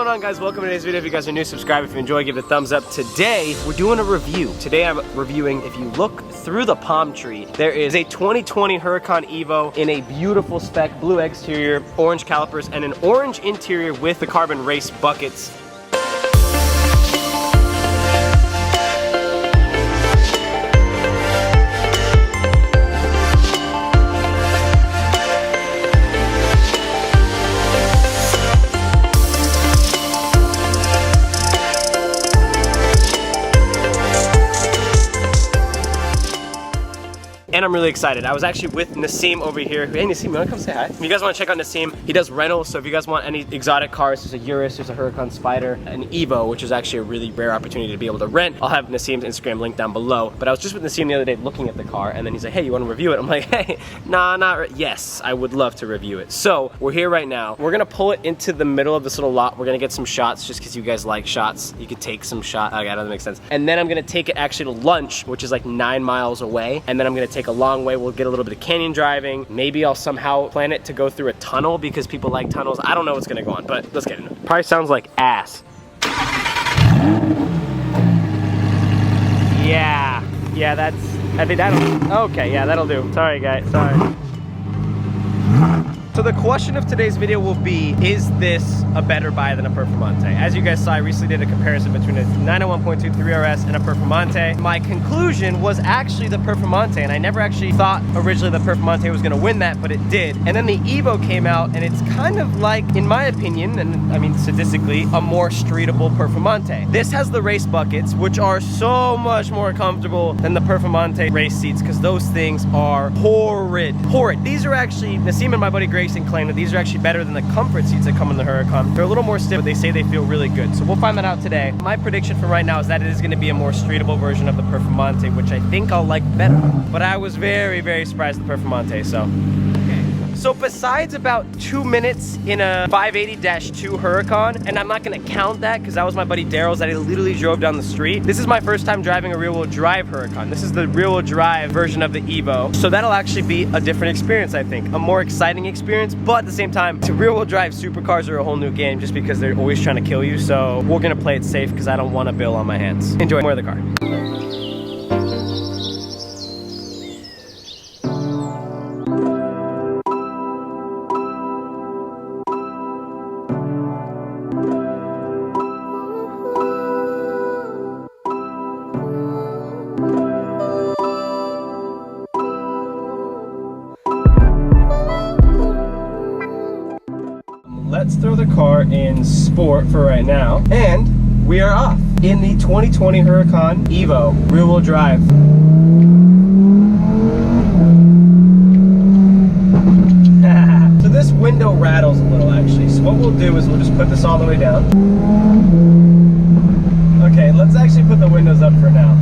going on, guys? Welcome to today's video. If you guys are new, subscribe. If you enjoy, give it a thumbs up. Today we're doing a review. Today I'm reviewing, if you look through the palm tree, there is a 2020 Huracan Evo in a beautiful spec, blue exterior, orange calipers, and an orange interior with the carbon race buckets. And I'm really excited. I was actually with Nassim over here. Hey Nassim, you wanna come say hi? If you guys wanna check out Nassim, he does rentals, so if you guys want any exotic cars, there's a Urus, there's a Huracan Spider, an Evo, which is actually a really rare opportunity to be able to rent. I'll have Nassim's Instagram link down below. But I was just with Nassim the other day looking at the car, and then he's like, hey, you wanna review it? I'm like, hey, nah, yes, I would love to review it. So, we're here right now. We're gonna pull it into the middle of this little lot. We're gonna get some shots, just because you guys like shots. You could take some shot, okay, that doesn't make sense. And then I'm gonna take it actually to lunch, which is like 9 miles away. And then I'm gonna take a long way. We'll get a little bit of canyon driving. Maybe I'll somehow plan it to go through a tunnel because people like tunnels. I don't know what's gonna go on, but let's get into it. Probably sounds like ass. Yeah, I think that'll, okay, yeah, that'll do. Sorry guys, sorry. So the question of today's video will be, is this a better buy than a Performante? As you guys saw, I recently did a comparison between a 991.2 3RS and a Performante. My conclusion was actually the Performante, and I never actually thought originally the Performante was gonna win that, but it did. And then the Evo came out, and it's kind of like, in my opinion, and I mean statistically, a more streetable Performante. This has the race buckets, which are so much more comfortable than the Performante race seats, because those things are horrid. These are actually, Nassim and my buddy Grayson claim that these are actually better than the comfort seats that come in the Huracan. They're a little more stiff, but they say they feel really good. So we'll find that out today. My prediction for right now is that it is going to be a more streetable version of the Performante, which I think I'll like better. But I was very, very surprised at the Performante, so. So besides about 2 minutes in a 580-2 Huracan, and I'm not gonna count that because that was my buddy Daryl's that I literally drove down the street. This is my first time driving a rear-wheel drive Huracan. This is the rear-wheel drive version of the Evo. So that'll actually be a different experience, I think. A more exciting experience, but at the same time, rear-wheel drive supercars are a whole new game just because they're always trying to kill you. So we're gonna play it safe because I don't want a bill on my hands. Enjoy more of the car. Let's throw the car in sport for right now, and we are off in the 2020 Huracan Evo rear-wheel drive. So this window rattles a little actually, so what we'll do is we'll just put this all the way down. Okay, let's actually put the windows up for now.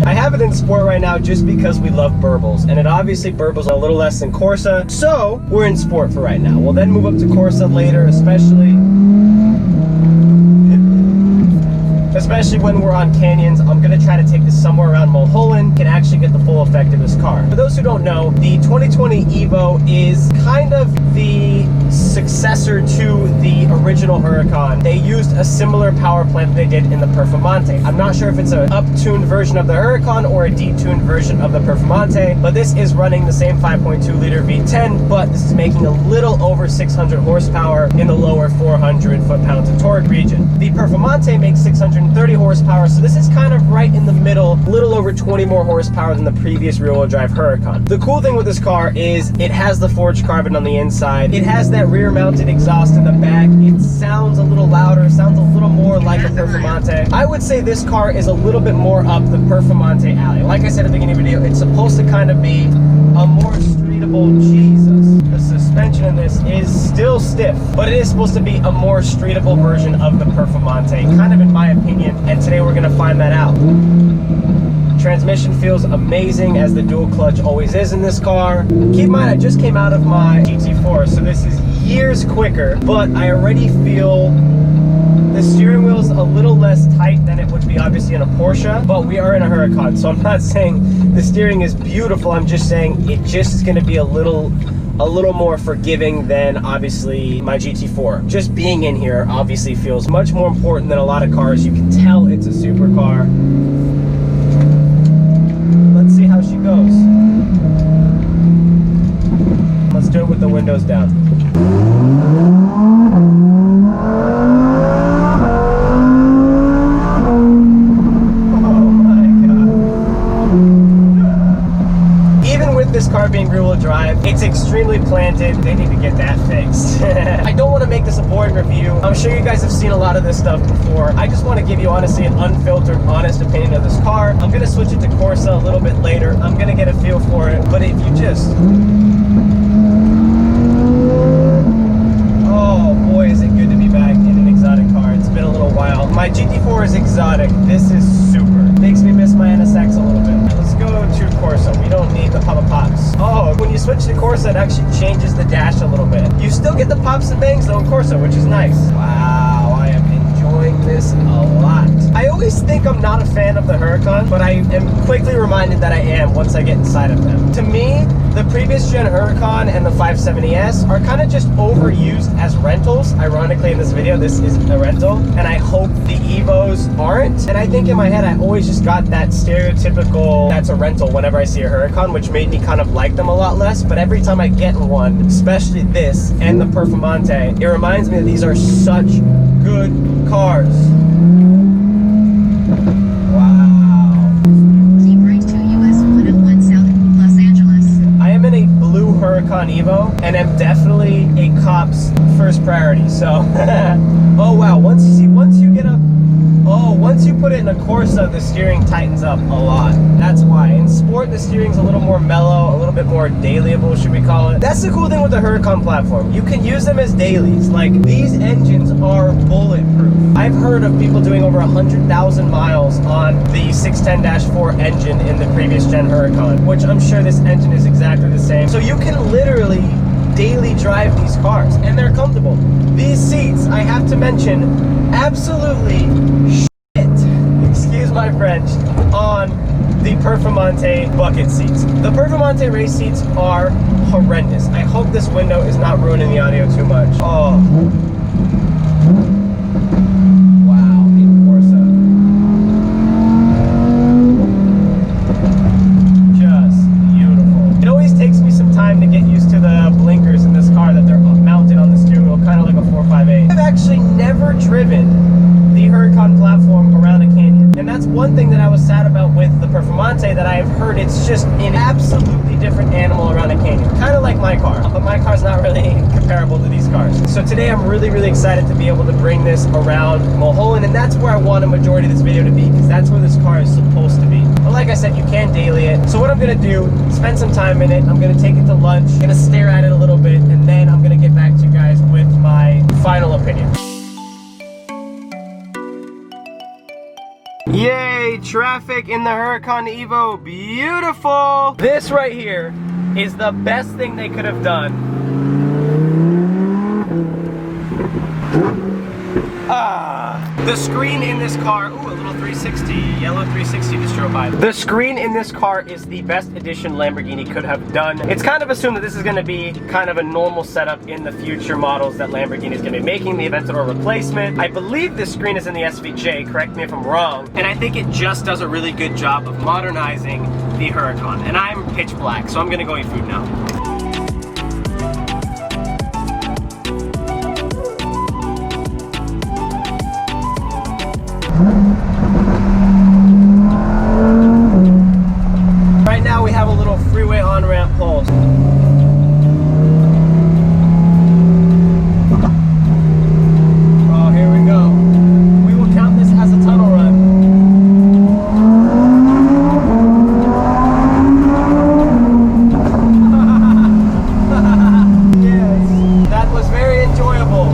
I have it in sport right now just because we love burbles, and it obviously burbles a little less than Corsa, so we're in sport for right now. We'll then move up to Corsa later, especially when we're on canyons. I'm gonna try to take this somewhere around Mulholland, can actually get the full effect of this car. For those who don't know, the 2020 Evo is kind of the successor to the original Huracan. They used a similar power plant that they did in the Performante. I'm not sure if it's an up-tuned version of the Huracan or a detuned version of the Performante, but this is running the same 5.2 liter V10, but this is making a little over 600 horsepower in the lower 400 foot-pounds of torque region. The Performante makes 630 horsepower, so this is kind of right in the middle, a little over 20 more horsepower than the previous rear-wheel drive Huracan. The cool thing with this car is it has the forged carbon on the inside. It has that rear-mounted exhaust in the back. It sounds a little louder, sounds a little more like a Performante. I would say this car is a little bit more up the Performante alley. Like I said at the beginning of the video, it's supposed to kind of be a more streetable, Jesus. The suspension in this is still stiff, but it is supposed to be a more streetable version of the Performante, kind of in my opinion, and today we're gonna find that out. Transmission feels amazing, as the dual clutch always is in this car. Keep in mind, I just came out of my GT4, so this is years quicker, but I already feel the steering wheel's a little less tight than it would be obviously in a Porsche, but we are in a Huracan, so I'm not saying the steering is beautiful, I'm just saying it just is gonna be a little a little more forgiving than obviously my GT4. Just being in here obviously feels much more important than a lot of cars. You can tell it's a supercar. Let's see how she goes. Let's do it with the windows down. This car being rear-wheel drive, it's extremely planted. They need to get that fixed. I don't want to make this a boring review. I'm sure you guys have seen a lot of this stuff before. I just want to give you honestly an unfiltered, honest opinion of this car. I'm going to switch it to Corsa a little bit later. I'm going to get a feel for it. But if you just... oh boy, is it good to be back in an exotic car. It's been a little while. My GT4 is exotic. This is super. Makes me miss my NSX a little bit. Let's go to Corsa. We don't need the pops. Oh, when you switch to Corsa, it actually changes the dash a little bit. You still get the pops and bangs though in Corsa, which is nice. Wow, I am enjoying this a lot. I always think I'm not a fan of the Huracan, but I am quickly reminded that I am once I get inside of them. To me, the previous gen Huracan and the 570S are kind of just overused as rentals. Ironically, in this video, this is a rental, and I hope the Evos aren't. And I think in my head, I always just got that stereotypical, that's a rental whenever I see a Huracan, which made me kind of like them a lot less. But every time I get in one, especially this and the Performante, it reminds me that these are such good cars. Huracan Evo, and I'm definitely a cop's first priority. So oh wow, once you put it in a Corsa, the steering tightens up a lot. That's why in sport the steering's a little more mellow, a little bit more dailyable, should we call it. That's the cool thing with the Huracan platform. You can use them as dailies. Like, these engines are bulletproof. I've heard of people doing over 100,000 miles on the 610-4 engine in the previous gen Huracan, which I'm sure this engine is exactly the same. So you can literally daily drive these cars, and they're comfortable. These seats, I have to mention, absolutely shit, excuse my French, on the Performante bucket seats. The Performante race seats are horrendous. I hope this window is not ruining the audio too much. Oh. Wow, in Corsa. Just beautiful. It always takes me some time to get used to the blinkers in this car, that they're mounted on the steering wheel, kind of like a 458. I've actually never driven the Huracan platform around a canyon, and that's one thing that I was sad about with the Performante, that I've heard it's just an absolutely different animal around a canyon, kind of like my car, but my car's not really comparable to these cars. So today I'm really excited to be able to bring this around Mulholland, and that's where I want a majority of this video to be, because that's where this car is supposed to be. But like I said, you can daily it. So what I'm gonna do, spend some time in it. I'm gonna take it to lunch, I'm gonna stare at it a little bit, and then I'm gonna get back to you guys with my final opinion. Yay, traffic in the Huracan Evo, beautiful! This right here is the best thing they could have done. The screen in this car, ooh, a little 360, yellow 360 just drove by. The screen in this car is the best addition Lamborghini could have done. It's kind of assumed that this is going to be kind of a normal setup in the future models that Lamborghini is going to be making, the Aventador replacement. I believe this screen is in the SVJ, correct me if I'm wrong, and I think it just does a really good job of modernizing the Huracan. And I'm pitch black, so I'm going to go eat food now. Right now we have a little freeway on-ramp pulse. Oh, here we go. We will count this as a tunnel run. Yes, that was very enjoyable.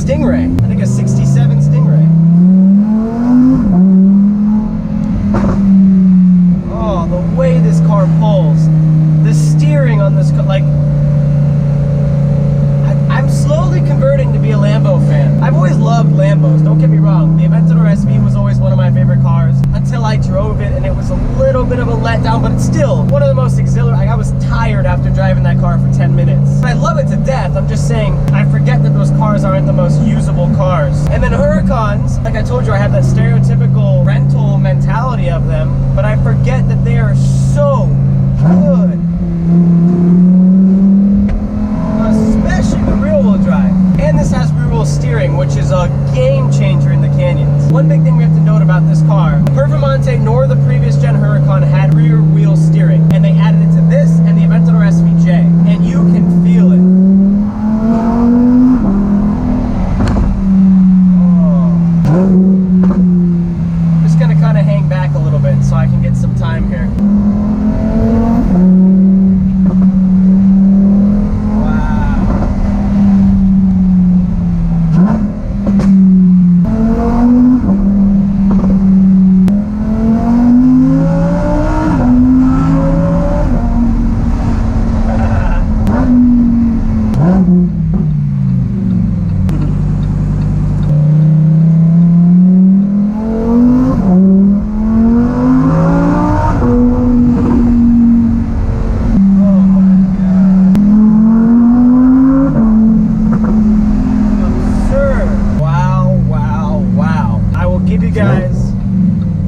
Stingray. I think a 67 Stingray. Oh, the way this car pulls. The steering on this car, like, I'm slowly converting to be a Lambo fan. I've always loved Lambos, don't get me wrong. The Aventador SV was always one of my favorite cars until I drove it, and it was a little bit of a letdown, but it's still one of the most exhilarating. I was tired after driving that car for 10 minutes. I love it to death. I'm just saying, I forget that those cars aren't the most usable cars. And then Huracans, like I told you, I have that stereotypical rental mentality of them, but I forget that they are so good. Especially the rear-wheel drive. And this has rear-wheel steering, which is a game changer in the canyons. One big thing we have to note about this car, Performante nor the previous gen Huracan had rear-wheel steering, and they added it to this and the Aventador SVJ, and you can feel it. Oh. Just gonna kind of hang back a little bit so I can get some time here.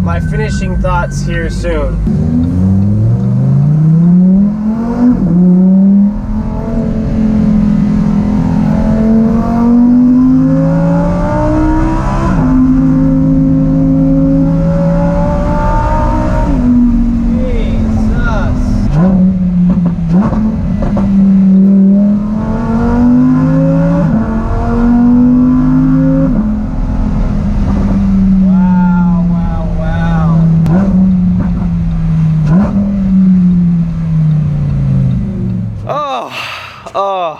My finishing thoughts here soon.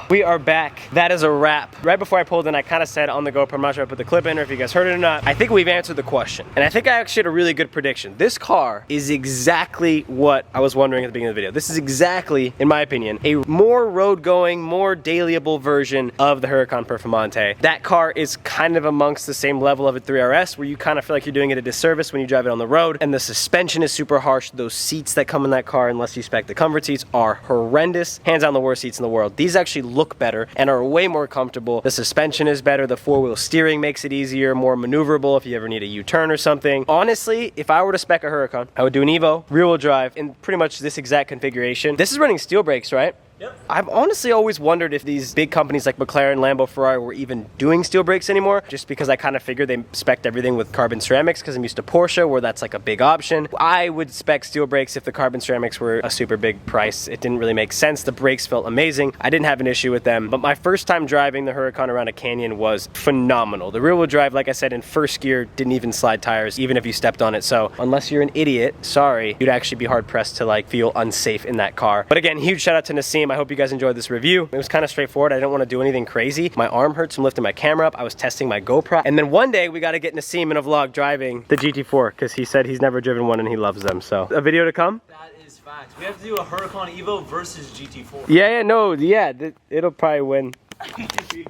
We are back. That is a wrap. Right before I pulled in, I kind of said on the GoPro, I'm not sure if I put the clip in or if you guys heard it or not. I think we've answered the question. And I think I actually had a really good prediction. This car is exactly what I was wondering at the beginning of the video. This is exactly, in my opinion, a more road-going, more dailyable version of the Huracan Performante. That car is kind of amongst the same level of a 3RS, where you kind of feel like you're doing it a disservice when you drive it on the road. And the suspension is super harsh. Those seats that come in that car, unless you spec the comfort seats, are horrendous. Hands down the worst seats in the world. These actually look better and are way more comfortable. The suspension is better. The four-wheel steering makes it easier, more maneuverable if you ever need a U-turn or something. Honestly, if I were to spec a Huracan, I would do an Evo, rear-wheel drive, in pretty much this exact configuration. This is running steel brakes, right? Yep. I've honestly always wondered if these big companies like McLaren, Lambo, Ferrari were even doing steel brakes anymore, just because I kind of figured they spec'd everything with carbon ceramics because I'm used to Porsche where that's like a big option. I would spec steel brakes if the carbon ceramics were a super big price. It didn't really make sense. The brakes felt amazing. I didn't have an issue with them, but my first time driving the Huracan around a canyon was phenomenal. The rear wheel drive, like I said, in first gear didn't even slide tires, even if you stepped on it. So unless you're an idiot, sorry, you'd actually be hard pressed to like feel unsafe in that car. But again, huge shout out to Nassim. I hope you guys enjoyed this review. It was kind of straightforward. I didn't want to do anything crazy. My arm hurts from lifting my camera up. I was testing my GoPro. And then one day we got to get Nassim in a vlog driving the GT4 because he said he's never driven one and he loves them. So a video to come. That is facts. We have to do a Huracan Evo versus GT4. Yeah, it'll probably win.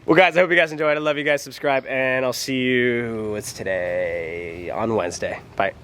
Well guys, I hope you guys enjoyed. I love you guys. Subscribe and I'll see you, it's today, on Wednesday. Bye.